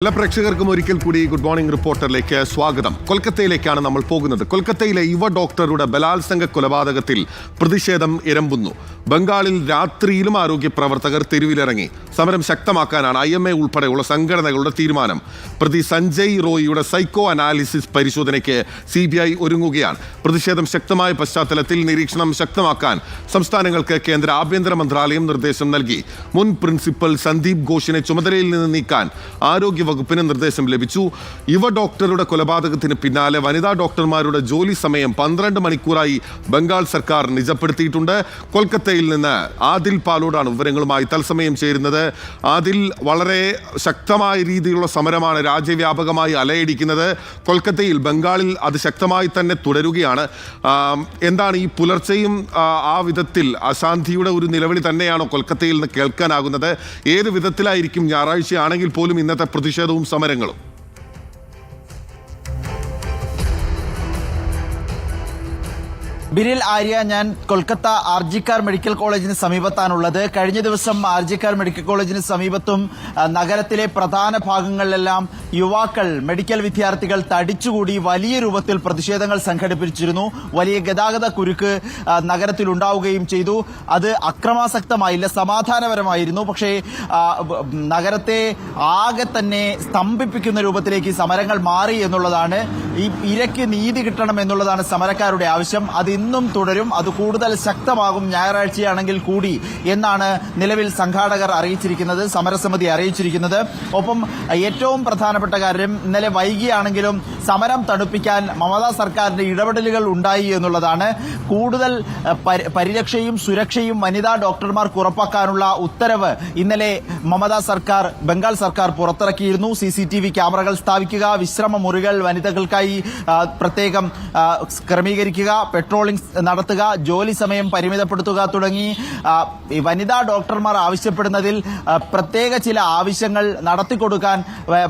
എല്ലാ പ്രേക്ഷകർക്കും ഒരിക്കൽ കൂടി ഗുഡ് മോർണിംഗ് റിപ്പോർട്ടറിലേക്ക് സ്വാഗതം. കൊൽക്കത്തയിലേക്കാണ് നമ്മൾ പോകുന്നത്. കൊൽക്കത്തയിലെ യുവ ഡോക്ടറുടെ ബലാത്സംഗ കൊലപാതകത്തിൽ പ്രതിഷേധം ഇരമ്പുന്നു. ബംഗാളിൽ രാത്രിയിലും ആരോഗ്യ പ്രവർത്തകർ തെരുവിലിറങ്ങി. സമരം ശക്തമാക്കാനാണ് IMA ഉൾപ്പെടെയുള്ള സംഘടനകളുടെ തീരുമാനം. പ്രതി സഞ്ജയ് റോയിയുടെ സൈക്കോ അനാലിസിസ് പരിശോധനയ്ക്ക് CBI ഒരുങ്ങുകയാണ്. പ്രതിഷേധം ശക്തമായ പശ്ചാത്തലത്തിൽ നിരീക്ഷണം ശക്തമാക്കാൻ സംസ്ഥാനങ്ങൾക്ക് കേന്ദ്ര ആഭ്യന്തര മന്ത്രാലയം നിർദ്ദേശം നൽകി. മുൻ പ്രിൻസിപ്പൽ സന്ദീപ് ഘോഷിനെ ചുമതലയിൽ നിന്ന് നീക്കാൻ ആരോഗ്യ വകുപ്പിന് നിർദ്ദേശം ലഭിച്ചു. യുവ ഡോക്ടറുടെ കൊലപാതകത്തിന് പിന്നാലെ വനിതാ ഡോക്ടർമാരുടെ ജോലി സമയം 12 മണിക്കൂറായി ബംഗാൾ സർക്കാർ നിജപ്പെടുത്തിയിട്ടുണ്ട്. കൊൽക്കത്തയിൽ നിന്ന് ആദിൽ പാലോടാണ് വിവരങ്ങളുമായി തത്സമയം ചേരുന്നത്. ആദിൽ, വളരെ ശക്തമായ രീതിയിലുള്ള സമരമാണ് രാജ്യവ്യാപകമായി അലയടിക്കുന്നത്. കൊൽക്കത്തയിൽ, ബംഗാളിൽ അത് ശക്തമായി തന്നെ തുടരുകയാണ്. എന്താണ് ഈ പുലർച്ചെയും ആ വിധത്തിൽ അശാന്തിയുടെ ഒരു നിലവിളി തന്നെയാണോ കൊൽക്കത്തയിൽ നിന്ന് കേൾക്കാനാകുന്നത്? ഏത് വിധത്തിലായിരിക്കും ഞായറാഴ്ചയാണെങ്കിൽ പോലും ഇന്നത്തെ പ്രതിഷേധവും സമരങ്ങളും? ബിനിൽ ആര്യ, ഞാൻ കൊൽക്കത്ത RG-കാർ മെഡിക്കൽ കോളേജിന് സമീപത്താണുള്ളത്. കഴിഞ്ഞ ദിവസം RG-കാർ മെഡിക്കൽ കോളേജിന് സമീപത്തും നഗരത്തിലെ പ്രധാന ഭാഗങ്ങളിലെല്ലാം യുവാക്കൾ, മെഡിക്കൽ വിദ്യാർത്ഥികൾ തടിച്ചുകൂടി വലിയ രൂപത്തിൽ പ്രതിഷേധങ്ങൾ സംഘടിപ്പിച്ചിരുന്നു. വലിയ ഗതാഗത കുരുക്ക് നഗരത്തിൽ ഉണ്ടാവുകയും ചെയ്തു. അത് അക്രമാസക്തമായില്ല, സമാധാനപരമായിരുന്നു. പക്ഷേ നഗരത്തെ ആകെ തന്നെ സ്തംഭിപ്പിക്കുന്ന രൂപത്തിലേക്ക് സമരങ്ങൾ മാറി എന്നുള്ളതാണ്. ഈ ഇരയ്ക്ക് നീതി കിട്ടണം എന്നുള്ളതാണ് സമരക്കാരുടെ ആവശ്യം. അത് ഇന്നും തുടരും. അത് കൂടുതൽ ശക്തമാകും ഞായറാഴ്ചയാണെങ്കിൽ കൂടി എന്നാണ് നിലവിൽ സംഘാടകർ അറിയിച്ചിരിക്കുന്നത്, സമരസമിതി അറിയിച്ചിരിക്കുന്നത്. ഒപ്പം ഏറ്റവും പ്രധാനപ്പെട്ട കാര്യം, ഇന്നലെ വൈകിയാണെങ്കിലും സമരം തണുപ്പിക്കാൻ മമതാ സർക്കാരിന്റെ ഇടപെടലുകൾ ഉണ്ടായി എന്നുള്ളതാണ്. കൂടുതൽ പരിരക്ഷയും സുരക്ഷയും വനിതാ ഡോക്ടർമാർക്ക് ഉറപ്പാക്കാനുള്ള ഉത്തരവ് ഇന്നലെ മമതാ സർക്കാർ, ബംഗാൾ സർക്കാർ പുറത്തിറക്കിയിരുന്നു. CCTV ക്യാമറകൾ സ്ഥാപിക്കുക, വിശ്രമ മുറികൾ വനിതകൾക്കായി പ്രത്യേകം ക്രമീകരിക്കുക, പെട്രോളിംഗ് നടത്തുക, ജോലി സമയം പരിമിതപ്പെടുത്തുക തുടങ്ങി വനിതാ ഡോക്ടർമാർ ആവശ്യപ്പെടുന്നതിൽ പ്രത്യേക ചില ആവശ്യങ്ങൾ നടത്തിക്കൊടുക്കാൻ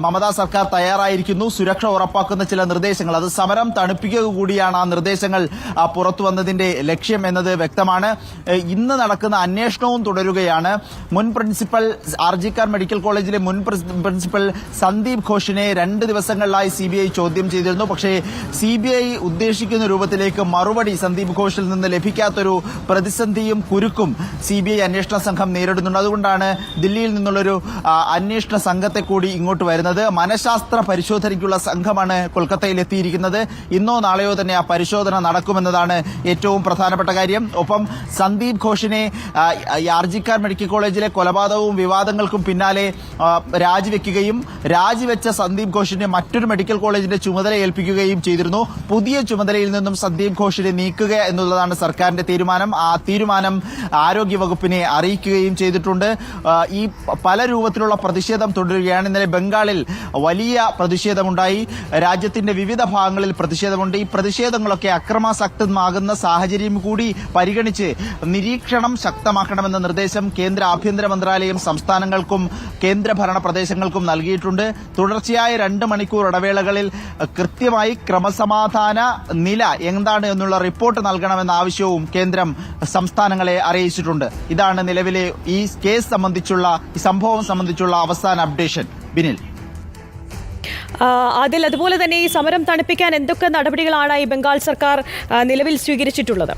മമതാ സർക്കാർ തയ്യാറായിരിക്കുന്നു. സുരക്ഷ ഉറപ്പാക്കുന്ന ചില നിർദ്ദേശങ്ങൾ, അത് സമരം തണുപ്പിക്കുക കൂടിയാണ് ആ നിർദ്ദേശങ്ങൾ പുറത്തു വന്നതിന്റെ ലക്ഷ്യം എന്നത് വ്യക്തമാണ്. ഇന്ന് നടക്കുന്ന അന്വേഷണവും തുടരുകയാണ്. മുൻ പ്രിൻസിപ്പൽ, RG-കാർ മെഡിക്കൽ കോളേജിലെ മുൻ പ്രിൻസിപ്പൽ സന്ദീപ് ഘോഷിനെ 2 ദിവസങ്ങളിലായി CBI ചോദ്യം ചെയ്തിരുന്നു. പക്ഷേ CBI ഉദ്ദേശിക്കുന്ന രൂപത്തിലേക്ക് മറുപടി സന്ദീപ് ഘോഷിൽ നിന്ന് ലഭിക്കാത്തൊരു പ്രതിസന്ധിയും കുരുക്കും CBI അന്വേഷണ സംഘം നേരിടുന്നുണ്ട്. അതുകൊണ്ടാണ് ദില്ലിയിൽ നിന്നുള്ളൊരു അന്വേഷണ സംഘത്തെ കൂടി ഇങ്ങോട്ട് വരുന്നത്. മനഃശാസ്ത്ര പരിശോധനയ്ക്കുള്ള സംഘമാണ് കൊൽക്കത്തയിൽ എത്തിയിരിക്കുന്നത്. ഇന്നോ നാളെയോ തന്നെ ആ പരിശോധന നടക്കുമെന്നതാണ് ഏറ്റവും പ്രധാനപ്പെട്ട കാര്യം. ഒപ്പം സന്ദീപ് ഘോഷിനെ RG-കാർ മെഡിക്കൽ കോളേജിലെ കൊലപാതകവും വിവാദങ്ങൾക്കും പിന്നാലെ രാജിവെക്കുകയും രാജിവെച്ച സന്ദീപ് ഘോഷിനെ മറ്റൊരു മെഡിക്കൽ കോളേജിന്റെ ചുമതല ഏൽപ്പിക്കുകയും ചെയ്തിരുന്നു. പുതിയ ചുമതലയിൽ നിന്നും സന്ദീപ് ഘോഷിനെ നീക്കുക എന്നുള്ളതാണ് സർക്കാരിന്റെ തീരുമാനം. ആ തീരുമാനം ആരോഗ്യ വകുപ്പിനെ അറിയിക്കുകയും ചെയ്തിട്ടുണ്ട്. ഈ പല രൂപത്തിലുള്ള പ്രതിഷേധം തുടരുകയാണ്. ഇന്നലെ ബംഗാളിൽ വലിയ പ്രതിഷേധമുണ്ടായി. രാജ്യത്തിന്റെ വിവിധ ഭാഗങ്ങളിൽ പ്രതിഷേധമുണ്ട്. ഈ പ്രതിഷേധങ്ങളൊക്കെ അക്രമാസക്തമാകുന്ന സാഹചര്യം കൂടി പരിഗണിച്ച് നിരീക്ഷണം ശക്തമാക്കണമെന്ന നിർദ്ദേശം കേന്ദ്ര ആഭ്യന്തര മന്ത്രാലയം സംസ്ഥാനങ്ങൾക്കും കേന്ദ്രഭരണ പ്രദേശങ്ങൾക്കും നൽകിയിട്ടുണ്ട്. തുടർച്ചയായ 2 മണിക്കൂർ ഇടവേളകളിൽ കൃത്യമായി ക്രമസമാധാന നില എന്താണ് എന്നുള്ള റിപ്പോർട്ട് നൽകണമെന്ന ആവശ്യവും കേന്ദ്രം സംസ്ഥാനങ്ങളെ അറിയിച്ചിട്ടുണ്ട്. ഇതാണ് നിലവിലെ ഈ കേസ് സംബന്ധിച്ചുള്ള, ഈ സംഭവം സംബന്ധിച്ചുള്ള അവസാന അപ്ഡേഷൻ. ബിനിൽ, അതുപോലെ തന്നെ ഈ സമരം തണുപ്പിക്കാൻ എന്തൊക്കെ നടപടികളാണ് ഈ ബംഗാൾ സർക്കാർ നിലവിൽ സ്വീകരിച്ചിട്ടുള്ളത്?